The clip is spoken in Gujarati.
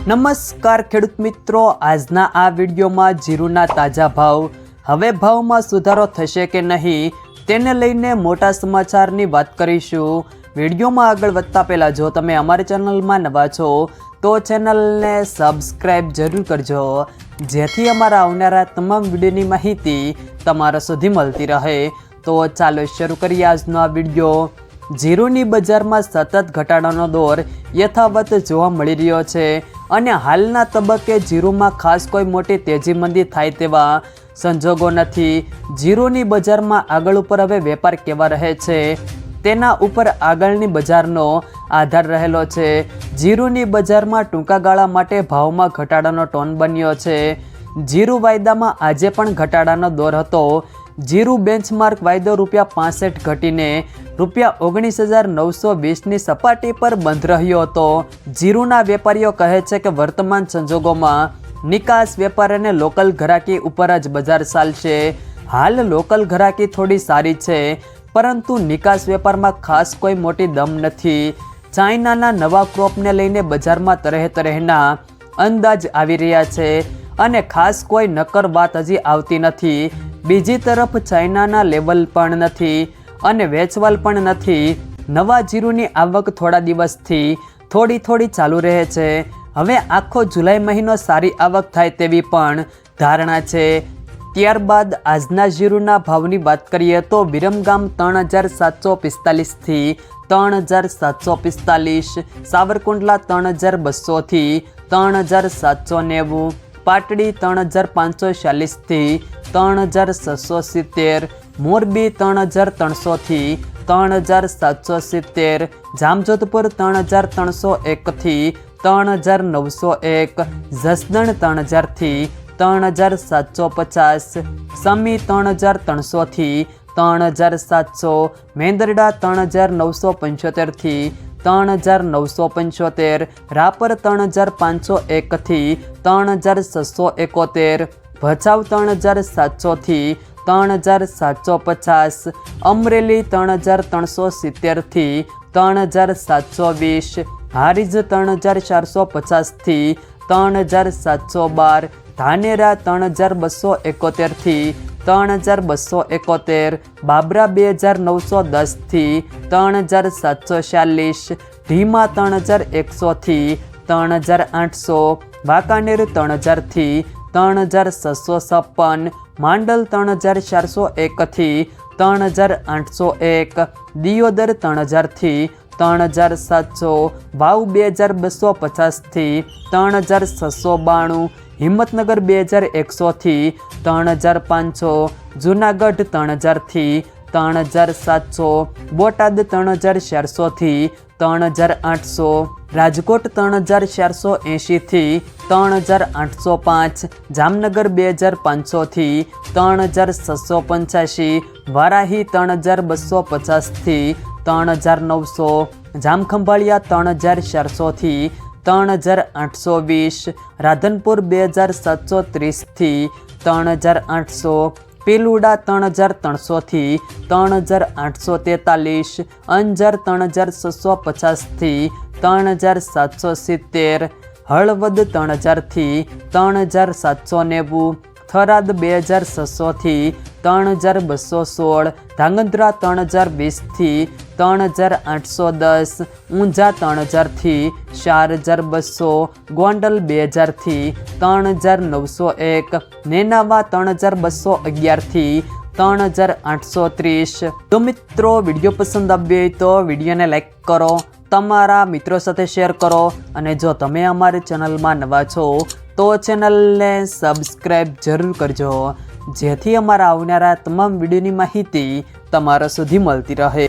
નમસ્કાર ખેડૂત મિત્રો, આજના આ વિડીયોમાં જીરુના તાજા ભાવ, હવે ભાવમાં સુધારો થશે કે નહીં તેને લઈને મોટા સમાચારની વાત કરીશું। વિડીયોમાં આગળ વધતા પહેલાં જો તમે અમારી ચેનલમાં નવા છો તો ચેનલને સબસ્ક્રાઈબ જરૂર કરજો, જેથી અમારા આવનારા તમામ વિડીયોની માહિતી તમારા સુધી મળતી રહે। તો ચાલો શરૂ કરીએ આજનો આ વિડીયો। જીરુની બજારમાં સતત ઘટાડાનો દોર યથાવત જોવા મળી રહ્યો છે અને હાલના તબક્કે જીરુમાં ખાસ કોઈ મોટી તેજી મંદી થાય તેવા સંજોગો નથી। જીરુની બજારમાં આગળ ઉપર હવે વેપાર કેવા રહે છે તેના ઉપર આગળની બજારનો આધાર રહેલો છે। જીરુની બજારમાં ટૂંકા ગાળા માટે ભાવમાં ઘટાડાનો ટોન બન્યો છે। જીરુ વાયદામાં આજે પણ ઘટાડાનો દોર હતો। જીરુ બેન્ચમાર્ક વાયદો ₹65 ઘટીને ₹19,920ની સપાટી પર બંધ રહ્યો હતો। જીરુના વેપારીઓ કહે છે કે વર્તમાન સંજોગોમાં નિકાસ વેપાર અને લોકલ ઘરાકી ઉપર જ બજાર ચાલશે। હાલ લોકલ ઘરાકી થોડી સારી છે, પરંતુ નિકાસ વેપારમાં ખાસ કોઈ મોટી દમ નથી। ચાઇનાના નવા ક્રોપને લઈને બજારમાં તરહેના અંદાજ આવી રહ્યા છે અને ખાસ કોઈ નક્કર વાત હજી આવતી નથી। બીજી તરફ ચાઇનાના લેવલ પણ નથી અને વેચવાલ પણ નથી। નવા જીરુની આવક થોડા દિવસથી થોડી ચાલુ રહે છે। હવે આખો જુલાઈ મહિનો સારી આવક થાય તેવી પણ ધારણા છે। ત્યારબાદ આજના જીરુના ભાવની વાત કરીએ તો વિરમગામ 3,745થી 3,745, સાવરકુંડલા 3,200થી 3,790, પાટડી 3,540થી 3,670, મોરબી 3,300થી 3,770, જામજોધપુર 3,301થી 3,901, જસદણ 3,000થી 3,750, સમી 3,300થી 3,700, મેંદરડા 3,975થી 3,975, રાપર 3,501થી 3,671, ભચાઉ 3,700થી 3,750, અમરેલી 3,370થી 3,720, હારીજ 3,450થી 3,712, ધાનેરા 3,271થી 3,271, બાબરા 2,910થી 3,740, ઢીમા 3,100થી 3,800, વાંકાનેર 3,000થી 3,656, માંડલ 3,401થી 3,801, દિયોદર 3,000થી 3,700, વાવ 2,250થી 3,692, હિંમતનગર 2,100થી 3,500, જુનાગઢ 3,000થી 3,700, બોટાદ 3,400થી 3,800, રાજકોટ 3,480થી 3,805, જામનગર 2,500થી 3,685, વારાહી 3,250થી 3,900, જામખંભાળિયા 3,400થી 3,820, રાધનપુર 2,730થી 3,800, પીલુડા 3,300થી 3,843, અંજાર 3,650થી 3,770, હળવદ 3,000થી 3,790, થરાદ 2,600થી 3,216, ધાંગધ્રા 3,020થી 3,810, ઊંઝા 3,000થી 4,200, ગોંડલ 2,000થી 3,901, નેનાવા 3,211થી 3,830। તો મિત્રો, વિડીયો પસંદ આવ્યો હોય તો વિડીયોને લાઈક કરો, તમારા મિત્રો સાથે શેર કરો અને જો તમે અમારી ચેનલમાં નવા છો તો ચેનલને સબસ્ક્રાઈબ જરૂર કરજો, જેથી અમારા આવનારા તમામ વિડીયોની માહિતી તમારા સુધી મળતી રહે।